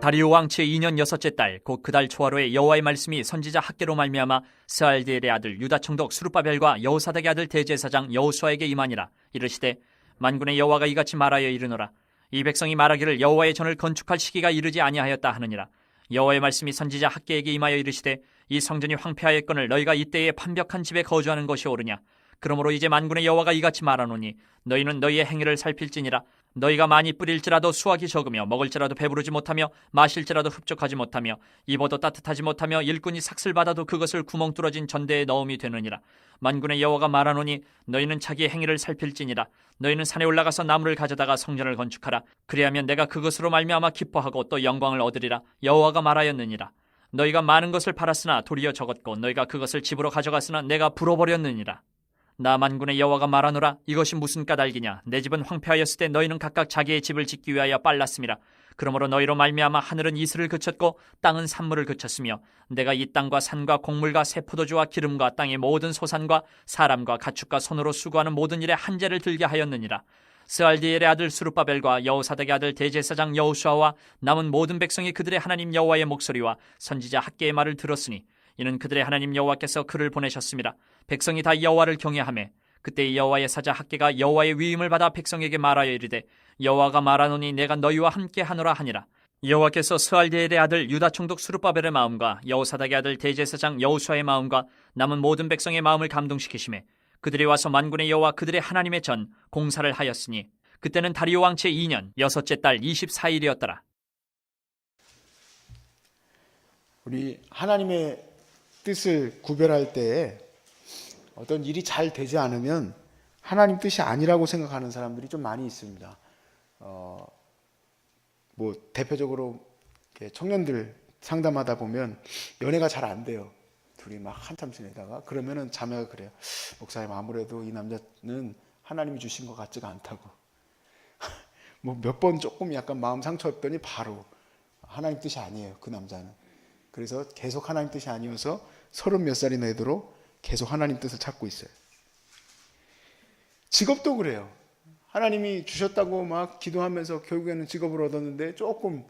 다리오 왕 제2년 여섯째 달 곧 그 달 초하루에 여호와의 말씀이 선지자 학개로 말미암아 스알디엘의 아들 유다 총독 스룹바벨과 여호사닥의 아들 대제사장 여호수아에게 임하니라. 이르시되 만군의 여호와가 이같이 말하여 이르노라. 이 백성이 말하기를 여호와의 전을 건축할 시기가 이르지 아니하였다 하느니라. 여호와의 말씀이 선지자 학개에게 임하여 이르시되 이 성전이 황폐하였거늘 너희가 이때에 판벽한 집에 거주하는 것이 옳으냐. 그러므로 이제 만군의 여호와가 이같이 말하노니 너희는 너희의 행위를 살필지니라. 너희가 많이 뿌릴지라도 수확이 적으며 먹을지라도 배부르지 못하며 마실지라도 흡족하지 못하며 입어도 따뜻하지 못하며 일꾼이 삭슬 받아도 그것을 구멍 뚫어진 전대에 넣음이 되느니라. 만군의 여호와가 말하노니 너희는 자기의 행위를 살필지니라. 너희는 산에 올라가서 나무를 가져다가 성전을 건축하라. 그리하면 내가 그것으로 말미암아 기뻐하고 또 영광을 얻으리라. 여호와가 말하였느니라. 너희가 많은 것을 팔았으나 도리어 적었고 너희가 그것을 집으로 가져갔으나 내가 불어버렸느니라. 나 만군의 여호와가 말하노라. 이것이 무슨 까닭이냐. 내 집은 황폐하였을 때 너희는 각각 자기의 집을 짓기 위하여 빨랐음이라. 그러므로 너희로 말미암아 하늘은 이슬을 그쳤고 땅은 산물을 그쳤으며 내가 이 땅과 산과 곡물과 새 포도주와 기름과 땅의 모든 소산과 사람과 가축과 손으로 수고하는 모든 일에 한재를 들게 하였느니라. 스알디엘의 아들 스룹바벨과 여호사닥의 아들 대제사장 여호수아와 남은 모든 백성이 그들의 하나님 여호와의 목소리와 선지자 학개의 말을 들었으니 이는 그들의 하나님 여호와께서 그를 보내셨습니다. 백성이 다 여호와를 경외하매 그때 여호와의 사자 학개가 여호와의 위임을 받아 백성에게 말하여 이르되 여호와가 말하노니 내가 너희와 함께 하노라 하니라. 여호와께서 스알디엘의 아들 유다 총독 스룹바벨의 마음과 여호사닥의 아들 대제사장 여호수아의 마음과 남은 모든 백성의 마음을 감동시키시매 그들이 와서 만군의 여호와 그들의 하나님의 전 공사를 하였으니 그때는 다리오 왕 제2년 여섯째 달 24일이었더라. 우리 하나님의 뜻을 구별할 때 어떤 일이 잘 되지 않으면 하나님 뜻이 아니라고 생각하는 사람들이 좀 많이 있습니다. 뭐 대표적으로 청년들 상담하다 보면 연애가 잘 안 돼요. 둘이 막 한참 지내다가 그러면은 자매가 그래요. 목사님 아무래도 이 남자는 하나님이 주신 것 같지가 않다고. 뭐 몇 번 조금 약간 마음 상처였더니 바로 하나님 뜻이 아니에요. 그 남자는. 그래서 계속 하나님 뜻이 아니어서 30몇 살이나 되도록 계속 하나님 뜻을 찾고 있어요. 직업도 그래요. 하나님이 주셨다고 막 기도하면서 결국에는 직업을 얻었는데 조금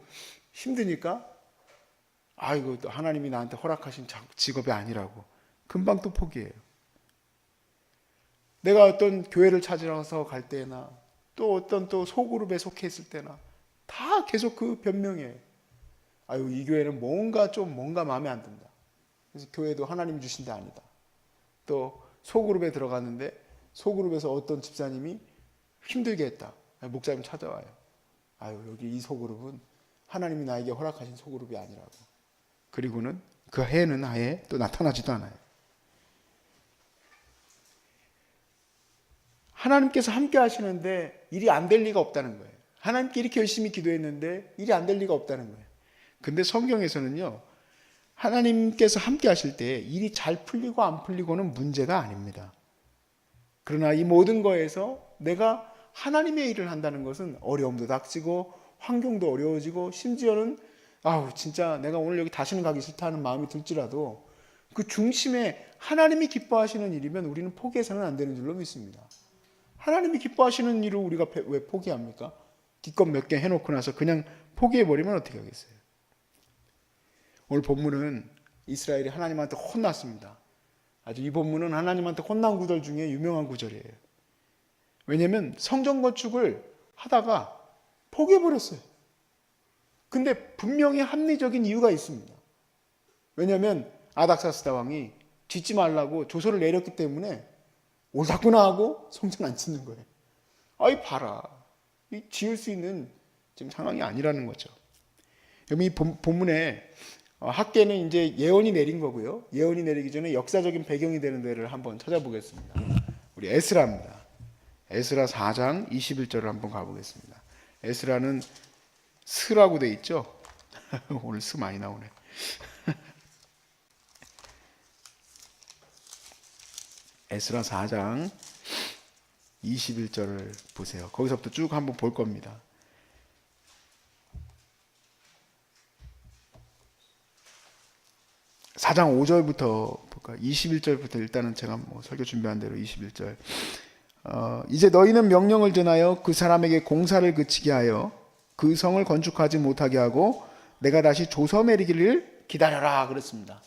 힘드니까 아이고 하나님이 나한테 허락하신 직업이 아니라고 금방 또 포기해요. 내가 어떤 교회를 찾으러서 갈 때나 또 어떤 또 소그룹에 속해 있을 때나 다 계속 그 변명해. 아유 이 교회는 뭔가 마음에 안 든다. 그래서 교회도 하나님 주신 데 아니다. 또 소그룹에 들어갔는데 소그룹에서 어떤 집사님이 힘들게 했다. 목사님 찾아와요. 아유 여기 이 소그룹은 하나님이 나에게 허락하신 소그룹이 아니라고. 그리고는 그 해는 아예 또 나타나지도 않아요. 하나님께서 함께 하시는데 일이 안 될 리가 없다는 거예요. 하나님께 이렇게 열심히 기도했는데 일이 안 될 리가 없다는 거예요. 근데 성경에서는요, 하나님께서 함께 하실 때 일이 잘 풀리고 안 풀리고는 문제가 아닙니다. 그러나 이 모든 거에서 내가 하나님의 일을 한다는 것은 어려움도 닥치고 환경도 어려워지고 심지어는 아우 진짜 내가 오늘 여기 다시는 가기 싫다 하는 마음이 들지라도 그 중심에 하나님이 기뻐하시는 일이면 우리는 포기해서는 안 되는 줄로 믿습니다. 하나님이 기뻐하시는 일을 우리가 왜 포기합니까? 기껏 몇 개 해놓고 나서 그냥 포기해버리면 어떻게 하겠어요? 오늘 본문은 이스라엘이 하나님한테 혼났습니다. 아주 이 본문은 하나님한테 혼난 구절 중에 유명한 구절이에요. 왜냐하면 성전 건축을 하다가 포기해버렸어요. 근데 분명히 합리적인 이유가 있습니다. 왜냐하면 아닥사스다 왕이 짓지 말라고 조서를 내렸기 때문에 옳다구나 하고 성전 안 짓는 거예요. 아이 봐라. 이 지을 수 있는 지금 상황이 아니라는 거죠. 여기 본문에 학계는 이제 예언이 내린 거고요. 예언이 내리기 전에 역사적인 배경이 되는 데를 한번 찾아보겠습니다. 우리 에스라입니다. 에스라 4장 21절을 한번 가보겠습니다. 에스라는 스라고 돼 있죠. 오늘 스 많이 나오네. 에스라 4장 21절을 보세요. 거기서부터 쭉 한번 볼 겁니다. (4장 5절부터) 볼까요? 21절부터 일단은 제가 설교 준비한 대로 21절 이제 너희는 명령을 전하여 그 사람에게 공사를 그치게 하여 그 성을 건축하지 못하게 하고 내가 다시 조서 내리기를 기다려라 그랬습니다.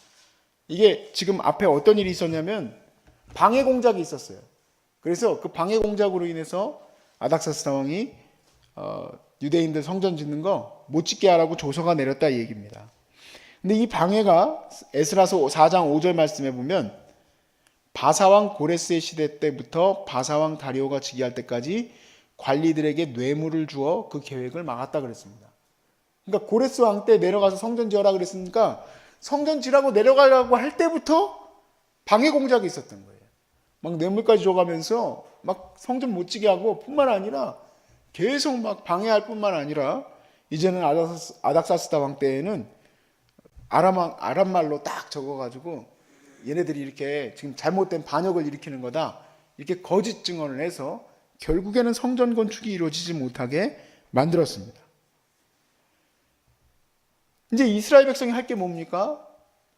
이게 지금 앞에 어떤 일이 있었냐면 방해 공작이 있었어요. 그래서 그 방해 공작으로 인해서 아닥사스다 왕이 유대인들 성전 짓는 거 못 짓게 하라고 조서가 내렸다 이 얘기입니다. 근데 이 방해가 에스라서 4장 5절 말씀에 보면 바사왕 고레스의 시대 때부터 바사왕 다리오가 즉위할 때까지 관리들에게 뇌물을 주어 그 계획을 막았다 그랬습니다. 그러니까 고레스 왕 때 내려가서 성전 지어라 그랬으니까 성전 지라고 내려가려고 할 때부터 방해 공작이 있었던 거예요. 막 뇌물까지 줘가면서 막 성전 못 지게 하고 뿐만 아니라 계속 막 방해할 뿐만 아니라 이제는 아닥사스다 왕 때에는 아람말로 딱 적어가지고 얘네들이 이렇게 지금 잘못된 반역을 일으키는 거다 이렇게 거짓 증언을 해서 결국에는 성전 건축이 이루어지지 못하게 만들었습니다. 이제 이스라엘 백성이 할 게 뭡니까?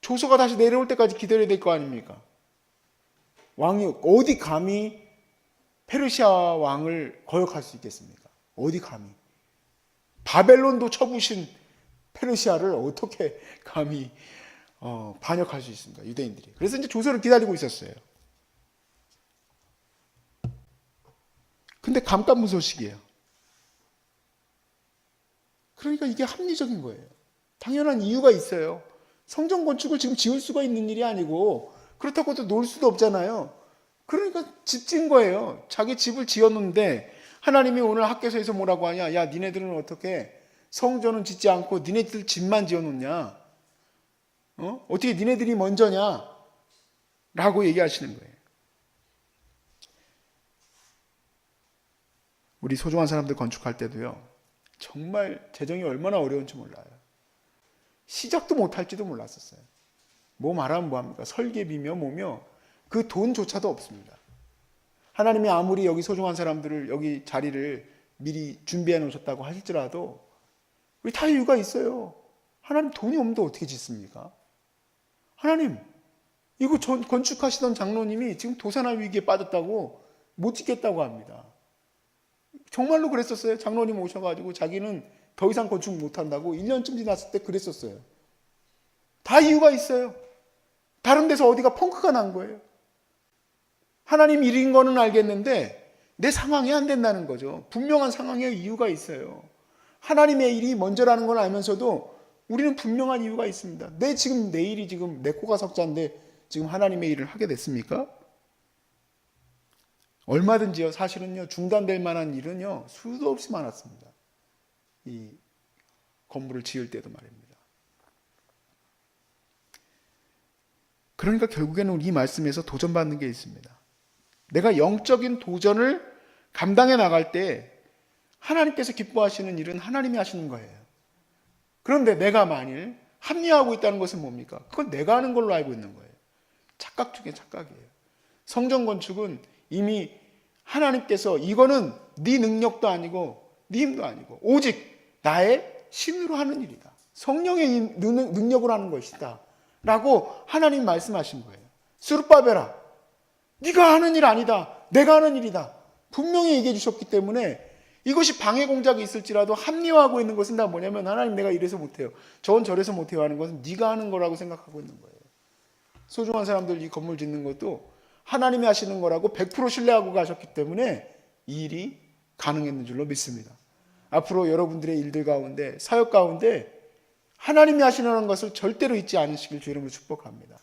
조서가 다시 내려올 때까지 기다려야 될 거 아닙니까? 왕이 어디 감히 페르시아 왕을 거역할 수 있겠습니까? 어디 감히? 바벨론도 쳐부신 페르시아를 어떻게 감히 반역할 수 있습니까? 유대인들이. 그래서 이제 조서를 기다리고 있었어요. 근데 감감무소식이에요. 그러니까 이게 합리적인 거예요. 당연한 이유가 있어요. 성전 건축을 지금 지을 수가 있는 일이 아니고 그렇다고 또 놀 수도 없잖아요. 그러니까 집 지은 거예요. 자기 집을 지었는데 하나님이 오늘 학개서에서 뭐라고 하냐? 야, 니네들은 어떻게 성전은 짓지 않고 니네들 집만 지어놓냐? 어떻게 니네들이 먼저냐? 라고 얘기하시는 거예요. 우리 소중한 사람들 건축할 때도요. 정말 재정이 얼마나 어려운지 몰라요. 시작도 못할지도 몰랐었어요. 뭐 말하면 뭐합니까? 설계비며 뭐며 그 돈조차도 없습니다. 하나님이 아무리 여기 소중한 사람들을 여기 자리를 미리 준비해 놓으셨다고 하실지라도 우리 다 이유가 있어요. 하나님 돈이 없는데 어떻게 짓습니까? 하나님 이거 건축하시던 장로님이 지금 도산할 위기에 빠졌다고 못 짓겠다고 합니다. 정말로 그랬었어요. 장로님 오셔가지고 자기는 더 이상 건축 못한다고 1년쯤 지났을 때 그랬었어요. 다 이유가 있어요. 다른 데서 어디가 펑크가 난 거예요. 하나님 일인 거는 알겠는데 내 상황이 안 된다는 거죠. 분명한 상황에 이유가 있어요. 하나님의 일이 먼저라는 걸 알면서도 우리는 분명한 이유가 있습니다. 내 일이 지금 내 코가 석자인데 지금 하나님의 일을 하게 됐습니까? 얼마든지요. 사실은요. 중단될 만한 일은요. 수도 없이 많았습니다. 이 건물을 지을 때도 말입니다. 그러니까 결국에는 이 말씀에서 도전받는 게 있습니다. 내가 영적인 도전을 감당해 나갈 때 하나님께서 기뻐하시는 일은 하나님이 하시는 거예요. 그런데 내가 만일 합리화하고 있다는 것은 뭡니까? 그건 내가 하는 걸로 알고 있는 거예요. 착각 중에 착각이에요. 성전 건축은 이미 하나님께서 이거는 네 능력도 아니고 네 힘도 아니고 오직 나의 신으로 하는 일이다. 성령의 능력으로 하는 것이다. 라고 하나님 말씀하신 거예요. 스룹바벨아, 네가 하는 일 아니다. 내가 하는 일이다. 분명히 얘기해 주셨기 때문에 이것이 방해 공작이 있을지라도 합리화하고 있는 것은 다 뭐냐면 하나님 내가 이래서 못해요. 저건 저래서 못해요 하는 것은 네가 하는 거라고 생각하고 있는 거예요. 소중한 사람들 이 건물 짓는 것도 하나님이 하시는 거라고 100% 신뢰하고 가셨기 때문에 이 일이 가능했는 줄로 믿습니다. 앞으로 여러분들의 일들 가운데 사역 가운데 하나님이 하시는 것을 절대로 잊지 않으시길 주 이름으로 축복합니다.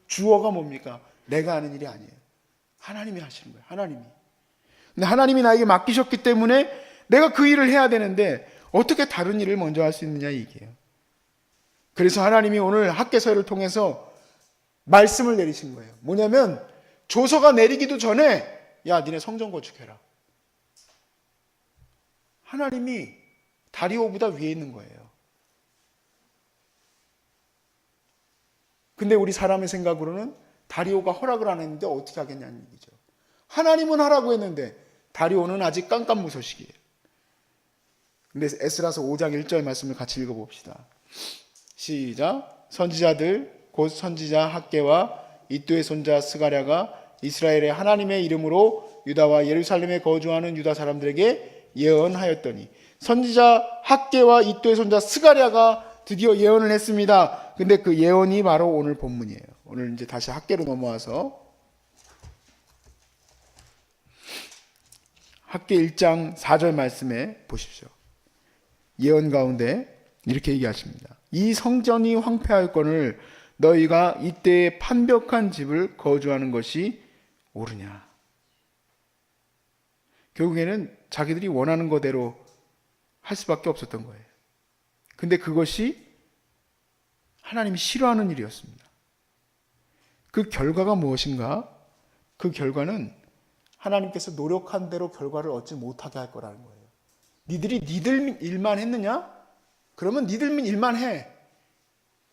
주어가 뭡니까? 내가 하는 일이 아니에요. 하나님이 하시는 거예요. 하나님이. 근데 하나님이 나에게 맡기셨기 때문에 내가 그 일을 해야 되는데 어떻게 다른 일을 먼저 할 수 있느냐 이게요. 그래서 하나님이 오늘 학개서를 통해서 말씀을 내리신 거예요. 뭐냐면 조서가 내리기도 전에 야 니네 성전 건축해라. 하나님이 다리오보다 위에 있는 거예요. 근데 우리 사람의 생각으로는 다리오가 허락을 안 했는데 어떻게 하겠냐는 얘기죠. 하나님은 하라고 했는데 다리오는 아직 깜깜무소식이에요. 근데 에스라서 5장 1절 말씀을 같이 읽어봅시다. 시작. 선지자들 곧 선지자 학개와 이또의 손자 스가랴가 이스라엘의 하나님의 이름으로 유다와 예루살렘에 거주하는 유다 사람들에게 예언하였더니 선지자 학개와 이도의 손자 스가랴가 드디어 예언을 했습니다. 근데 그 예언이 바로 오늘 본문이에요. 오늘 이제 다시 학개로 넘어와서 학개 1장 4절 말씀에 보십시오. 예언 가운데 이렇게 얘기하십니다. 이 성전이 황폐할거늘 너희가 이때에 판벽한 집을 거주하는 것이 옳으냐. 결국에는 자기들이 원하는 거대로 할 수밖에 없었던 거예요. 근데 그것이 하나님이 싫어하는 일이었습니다. 그 결과가 무엇인가? 그 결과는 하나님께서 노력한 대로 결과를 얻지 못하게 할 거라는 거예요. 니들이 니들 일만 했느냐? 그러면 니들 일만 해.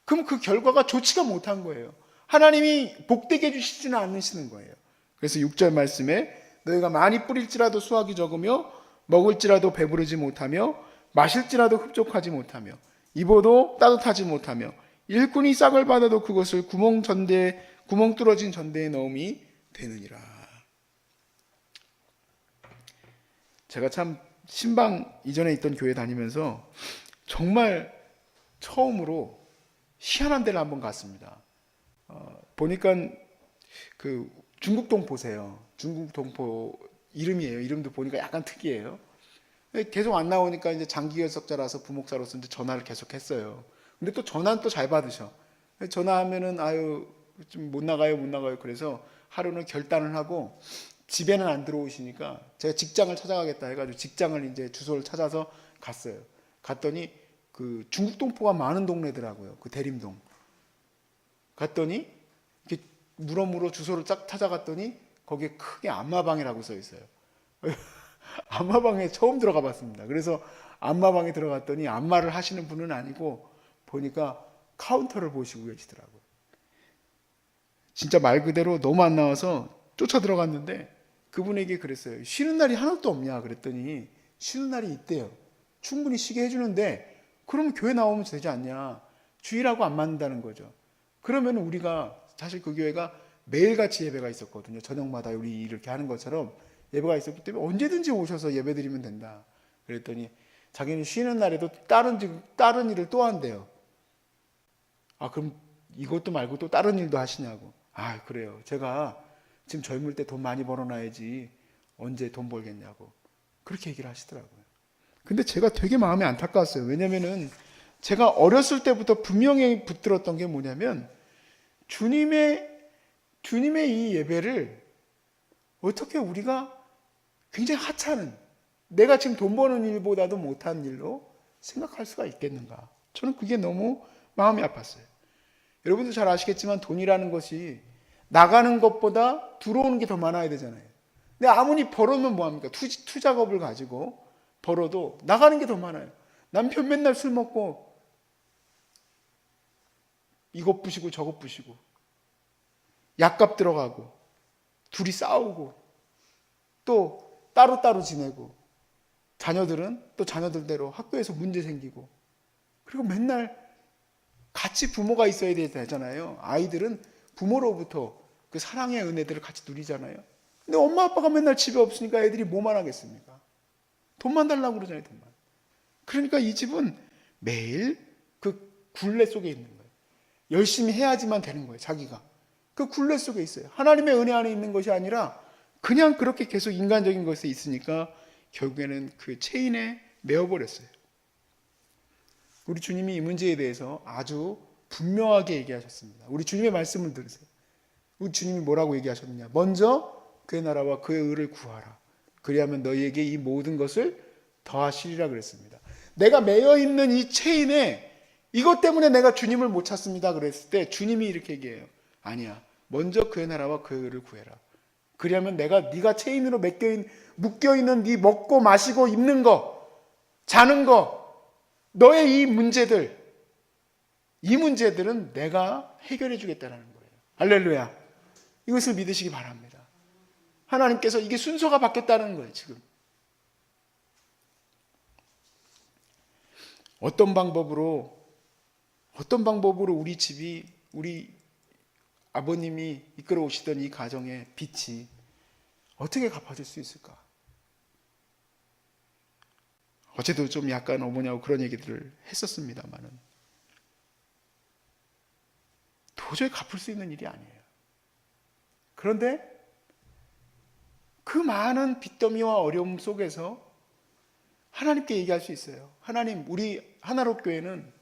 그럼 그 결과가 좋지가 못한 거예요. 하나님이 복되게 해주시지는 않으시는 거예요. 그래서 6절 말씀에 너희가 많이 뿌릴지라도 수확이 적으며 먹을지라도 배부르지 못하며 마실지라도 흡족하지 못하며 입어도 따뜻하지 못하며 일꾼이 싹을 받아도 그것을 구멍 뚫어진 전대에 넣음이 되느니라. 제가 참 신방 이전에 있던 교회 다니면서 정말 처음으로 희한한 데를 한번 갔습니다. 보니까 그 중국동 보세요. 중국동포 이름이에요. 이름도 보니까 약간 특이해요. 계속 안 나오니까 이제 장기 결석자라서 부목사로서 이제 전화를 계속 했어요. 근데 또 전화는 또 잘 받으셔. 전화하면은 아유 좀 못 나가요. 그래서 하루는 결단을 하고 집에는 안 들어오시니까 제가 직장을 찾아가겠다 해가지고 직장을 이제 주소를 찾아서 갔어요. 갔더니 그 중국 동포가 많은 동네더라고요. 그 대림동. 갔더니 이렇게 물어물어 주소를 쫙 찾아갔더니 거기에 크게 안마방이라고 써 있어요. 안마방에 처음 들어가 봤습니다. 그래서 안마방에 들어갔더니 안마를 하시는 분은 아니고 보니까 카운터를 보시고 계시더라고요. 진짜 말 그대로 너무 안 나와서 쫓아 들어갔는데 그분에게 그랬어요. 쉬는 날이 하나도 없냐 그랬더니 쉬는 날이 있대요. 충분히 쉬게 해주는데 그러면 교회 나오면 되지 않냐. 주일하고 안 맞는다는 거죠. 그러면 우리가 사실 그 교회가 매일같이 예배가 있었거든요. 저녁마다 우리 이렇게 하는 것처럼 예배가 있었기 때문에 언제든지 오셔서 예배 드리면 된다. 그랬더니 자기는 쉬는 날에도 다른 일을 또 한대요. 아 그럼 이것도 말고 또 다른 일도 하시냐고. 아 그래요. 제가 지금 젊을 때 돈 많이 벌어놔야지 언제 돈 벌겠냐고 그렇게 얘기를 하시더라고요. 근데 제가 되게 마음이 안타까웠어요. 왜냐면은 제가 어렸을 때부터 분명히 붙들었던 게 뭐냐면 주님의 이 예배를 어떻게 우리가 굉장히 하찮은 내가 지금 돈 버는 일보다도 못한 일로 생각할 수가 있겠는가. 저는 그게 너무 마음이 아팠어요. 여러분도 잘 아시겠지만 돈이라는 것이 나가는 것보다 들어오는 게 더 많아야 되잖아요. 근데 아무리 벌어면 뭐합니까? 투작업을 가지고 벌어도 나가는 게 더 많아요. 남편 맨날 술 먹고 이것 부시고 저것 부시고 약값 들어가고 둘이 싸우고 또 따로따로 지내고 자녀들은 또 자녀들대로 학교에서 문제 생기고 그리고 맨날 같이 부모가 있어야 되잖아요. 아이들은 부모로부터 그 사랑의 은혜들을 같이 누리잖아요. 근데 엄마 아빠가 맨날 집에 없으니까 애들이 뭐만 하겠습니까? 돈만 달라고 그러잖아요. 돈만. 그러니까 이 집은 매일 그 굴레 속에 있는 거예요. 열심히 해야지만 되는 거예요. 자기가. 그 굴레 속에 있어요. 하나님의 은혜 안에 있는 것이 아니라 그냥 그렇게 계속 인간적인 것에 있으니까 결국에는 그 체인에 매어버렸어요. 우리 주님이 이 문제에 대해서 아주 분명하게 얘기하셨습니다. 우리 주님의 말씀을 들으세요. 우리 주님이 뭐라고 얘기하셨느냐. 먼저 그의 나라와 그의 의를 구하라. 그리하면 너희에게 이 모든 것을 더하시리라 그랬습니다. 내가 매여 있는 이 체인에 이것 때문에 내가 주님을 못 찾습니다 그랬을 때 주님이 이렇게 얘기해요. 아니야. 먼저 그의 나라와 그의 의를 구해라. 그리하면 네가 체인으로 묶여 있는 네 먹고 마시고 입는 거, 자는 거, 너의 이 문제들은 내가 해결해 주겠다는 거예요. 할렐루야. 이것을 믿으시기 바랍니다. 하나님께서 이게 순서가 바뀌었다는 거예요. 지금 어떤 방법으로 우리 아버님이 이끌어 오시던 이 가정의 빛이 어떻게 갚아줄 수 있을까? 어제도 좀 약간 어머니하고 그런 얘기들을 했었습니다만은 도저히 갚을 수 있는 일이 아니에요. 그런데 그 많은 빚더미와 어려움 속에서 하나님께 얘기할 수 있어요. 하나님, 우리 하나로교회는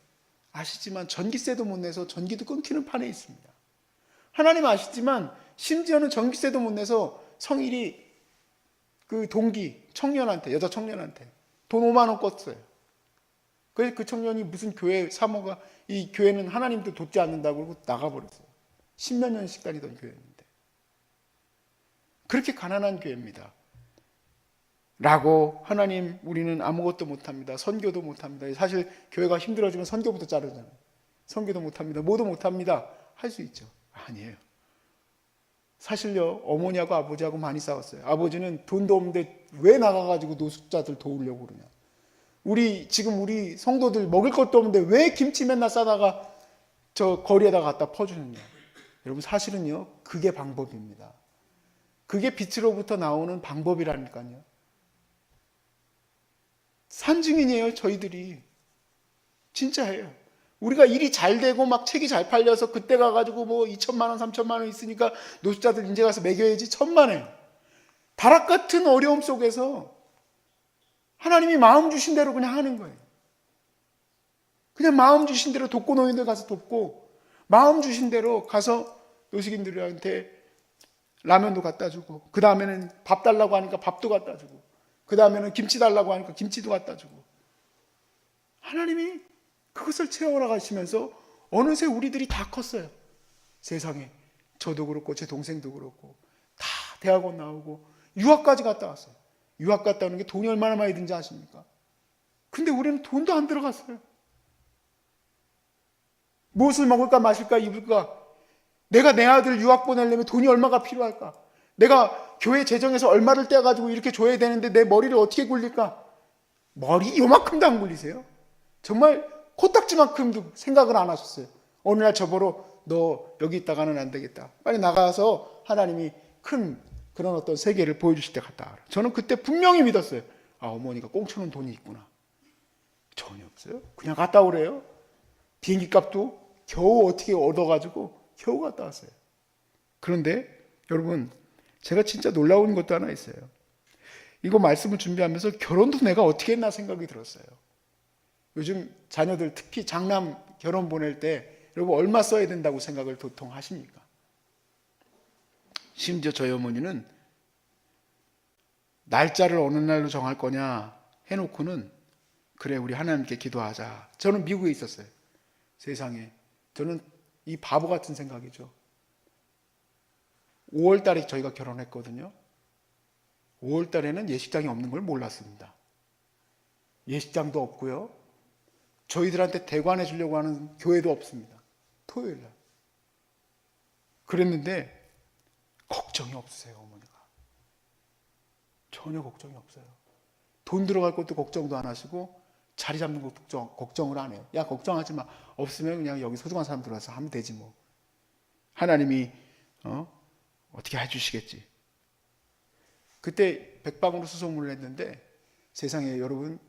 아시지만 전기세도 못 내서 전기도 끊기는 판에 있습니다. 하나님 아시지만 심지어는 전기세도 못 내서 성일이 그 동기 청년한테, 여자 청년한테 돈 5만 원 껐어요. 그래서 그 청년이 무슨 교회 사모가 이 교회는 하나님도 돕지 않는다고 그러고 나가버렸어요. 10몇 년씩 다니던 교회였는데. 그렇게 가난한 교회입니다. 라고 하나님 우리는 아무것도 못합니다. 선교도 못합니다. 사실 교회가 힘들어지면 선교부터 자르잖아요. 선교도 못합니다. 뭐도 못합니다. 할 수 있죠. 아니에요. 사실요, 어머니하고 아버지하고 많이 싸웠어요. 아버지는 돈도 없는데 왜 나가가지고 노숙자들 도우려고 그러냐. 지금 우리 성도들 먹을 것도 없는데 왜 김치 맨날 싸다가 저 거리에다 갖다 퍼주느냐. 여러분 사실은요, 그게 방법입니다. 그게 빛으로부터 나오는 방법이라니까요. 산증인이에요, 저희들이. 진짜예요. 우리가 일이 잘 되고 막 책이 잘 팔려서 그때 가가지고 뭐 2천만 원, 3천만 원 있으니까 노숙자들 이제 가서 먹여야지 천만에. 다락 같은 어려움 속에서 하나님이 마음 주신 대로 그냥 하는 거예요. 그냥 마음 주신 대로 독거노인들 가서 돕고, 마음 주신 대로 가서 노숙인들한테 라면도 갖다 주고, 그 다음에는 밥 달라고 하니까 밥도 갖다 주고, 그 다음에는 김치 달라고 하니까 김치도 갖다 주고. 하나님이 그것을 채워나가시면서 어느새 우리들이 다 컸어요. 세상에. 저도 그렇고 제 동생도 그렇고 다 대학원 나오고 유학까지 갔다 왔어요. 유학 갔다 오는 게 돈이 얼마나 많이 든지 아십니까? 근데 우리는 돈도 안 들어갔어요. 무엇을 먹을까 마실까 입을까? 내가 내 아들 유학 보내려면 돈이 얼마가 필요할까? 내가 교회 재정에서 얼마를 떼어가지고 이렇게 줘야 되는데 내 머리를 어떻게 굴릴까? 머리 요만큼도 안 굴리세요? 정말 코딱지만큼도 생각을 안 하셨어요. 어느 날 저보러 너 여기 있다가는 안 되겠다. 빨리 나가서 하나님이 큰 그런 어떤 세계를 보여주실 때 갔다 와라. 저는 그때 분명히 믿었어요. 아, 어머니가 꽁쳐놓은 돈이 있구나. 전혀 없어요. 그냥 갔다 오래요. 비행기 값도 겨우 어떻게 얻어가지고 겨우 갔다 왔어요. 그런데 여러분, 제가 진짜 놀라운 것도 하나 있어요. 이거 말씀을 준비하면서 결혼도 내가 어떻게 했나 생각이 들었어요. 요즘 자녀들 특히 장남 결혼 보낼 때 여러분 얼마 써야 된다고 생각을 보통 하십니까? 심지어 저희 어머니는 날짜를 어느 날로 정할 거냐 해놓고는 그래 우리 하나님께 기도하자. 저는 미국에 있었어요. 세상에. 저는 이 바보 같은 생각이죠. 5월 달에 저희가 결혼했거든요. 5월 달에는 예식장이 없는 걸 몰랐습니다. 예식장도 없고요. 저희들한테 대관해 주려고 하는 교회도 없습니다. 토요일 날. 그랬는데 걱정이 없으세요, 어머니가. 전혀 걱정이 없어요. 돈 들어갈 것도 걱정도 안 하시고 자리 잡는 것도 걱정을 안 해요. 야, 걱정하지 마. 없으면 그냥 여기 소중한 사람 들어와서 하면 되지 뭐. 하나님이 어떻게 해주시겠지. 그때 백방으로 수소문을 했는데 세상에 여러분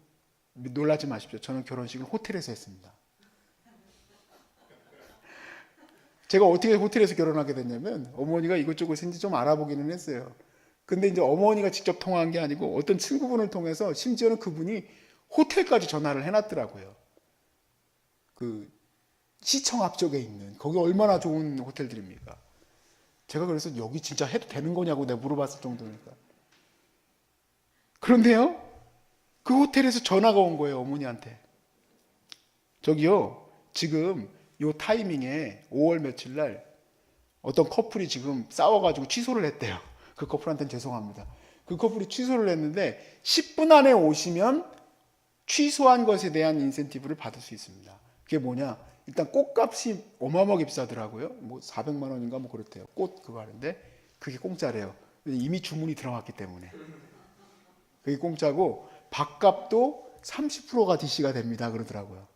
놀라지 마십시오. 저는 결혼식을 호텔에서 했습니다. 제가 어떻게 호텔에서 결혼하게 됐냐면 어머니가 이것저것인지 좀 알아보기는 했어요. 근데 이제 어머니가 직접 통화한 게 아니고 어떤 친구분을 통해서 심지어는 그분이 호텔까지 전화를 해놨더라고요. 그 시청 앞쪽에 있는 거기 얼마나 좋은 호텔들입니까? 제가 그래서 여기 진짜 해도 되는 거냐고 내가 물어봤을 정도니까. 그런데요, 그 호텔에서 전화가 온 거예요, 어머니한테. 저기요, 지금 요 타이밍에 5월 며칠 날 어떤 커플이 지금 싸워가지고 취소를 했대요. 그 커플한테는 죄송합니다. 그 커플이 취소를 했는데 10분 안에 오시면 취소한 것에 대한 인센티브를 받을 수 있습니다. 그게 뭐냐? 일단 꽃값이 어마어마하게 비싸더라고요. 뭐 400만 원인가 뭐 그렇대요. 꽃 그거 하는데 그게 공짜래요. 이미 주문이 들어갔기 때문에. 그게 공짜고 밥값도 30%가 DC가 됩니다. 그러더라고요.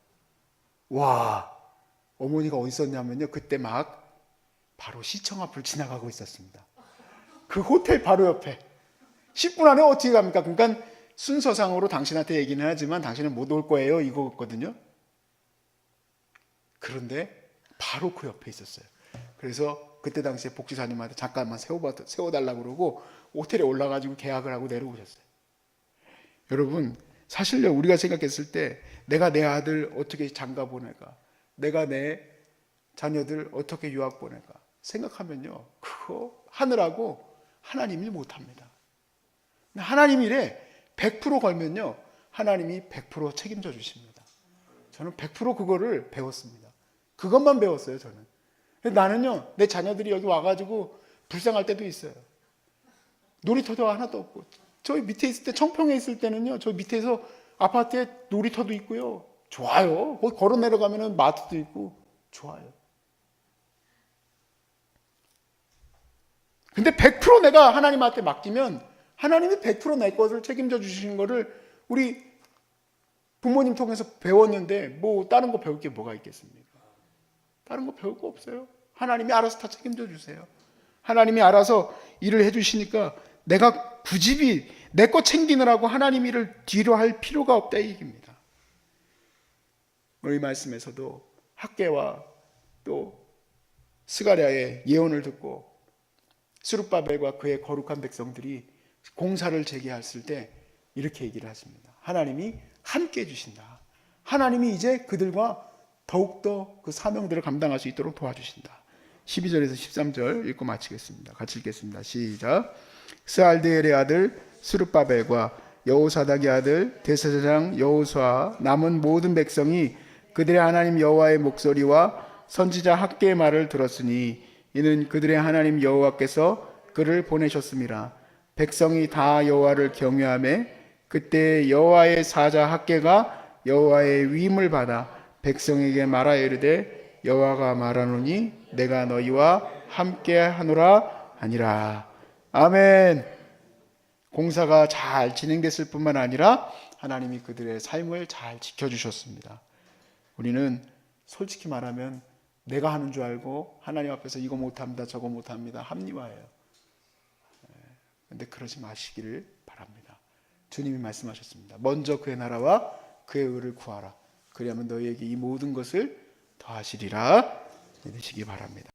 와, 어머니가 어디 있었냐면요. 그때 막 바로 시청 앞을 지나가고 있었습니다. 그 호텔 바로 옆에. 10분 안에 어떻게 갑니까? 그러니까 순서상으로 당신한테 얘기는 하지만 당신은 못 올 거예요, 이거거든요. 그런데 바로 그 옆에 있었어요. 그래서 그때 당시에 복지사님한테 잠깐만 세워달라고 그러고 호텔에 올라가지고 계약을 하고 내려오셨어요. 여러분, 사실요, 우리가 생각했을 때 내가 내 아들 어떻게 장가 보낼까, 내가 내 자녀들 어떻게 유학 보낼까 생각하면요, 그거 하느라고 하나님이 못합니다. 하나님 일에 100% 걸면요, 하나님이 100% 책임져 주십니다. 저는 100% 그거를 배웠습니다. 그것만 배웠어요, 저는. 나는요, 내 자녀들이 여기 와가지고 불쌍할 때도 있어요. 놀이터도 하나도 없고, 저희 밑에 있을 때, 청평에 있을 때는요, 저 밑에서 아파트에 놀이터도 있고요. 좋아요. 거기 걸어 내려가면은 마트도 있고, 좋아요. 근데 100% 내가 하나님한테 맡기면 하나님이 100% 내 것을 책임져 주시는 거를 우리 부모님 통해서 배웠는데 뭐 다른 거 배울 게 뭐가 있겠습니까? 다른 거 배울 거 없어요. 하나님이 알아서 다 책임져 주세요. 하나님이 알아서 일을 해주시니까 내가 굳이 내 거 챙기느라고 하나님 일을 뒤로 할 필요가 없다 이 얘기입니다. 우리 말씀에서도 학개와 또 스가랴의 예언을 듣고 스룹바벨과 그의 거룩한 백성들이 공사를 재개했을 때 이렇게 얘기를 하십니다. 하나님이 함께 해주신다. 하나님이 이제 그들과 더욱더 그 사명들을 감당할 수 있도록 도와주신다. 12절에서 13절 읽고 마치겠습니다. 같이 읽겠습니다. 시작. 스알드엘의 아들 스룹바벨과 여호사닥의 아들 대제사장 여호수아 남은 모든 백성이 그들의 하나님 여호와의 목소리와 선지자 학개의 말을 들었으니 이는 그들의 하나님 여호와께서 그를 보내셨습니다. 백성이 다 여호와를 경외하며 그때 여호와의 사자 학개가 여호와의 위임을 받아 백성에게 말하여 이르되 여호와가 말하노니 내가 너희와 함께 하노라 하니라. 아멘. 공사가 잘 진행됐을 뿐만 아니라 하나님이 그들의 삶을 잘 지켜주셨습니다. 우리는 솔직히 말하면 내가 하는 줄 알고 하나님 앞에서 이거 못합니다 저거 못합니다 합리화해요. 그런데 그러지 마시기를 바랍니다. 주님이 말씀하셨습니다. 먼저 그의 나라와 그의 의를 구하라. 그리하면 너희에게 이 모든 것을 더하시리라. 믿으시기 바랍니다.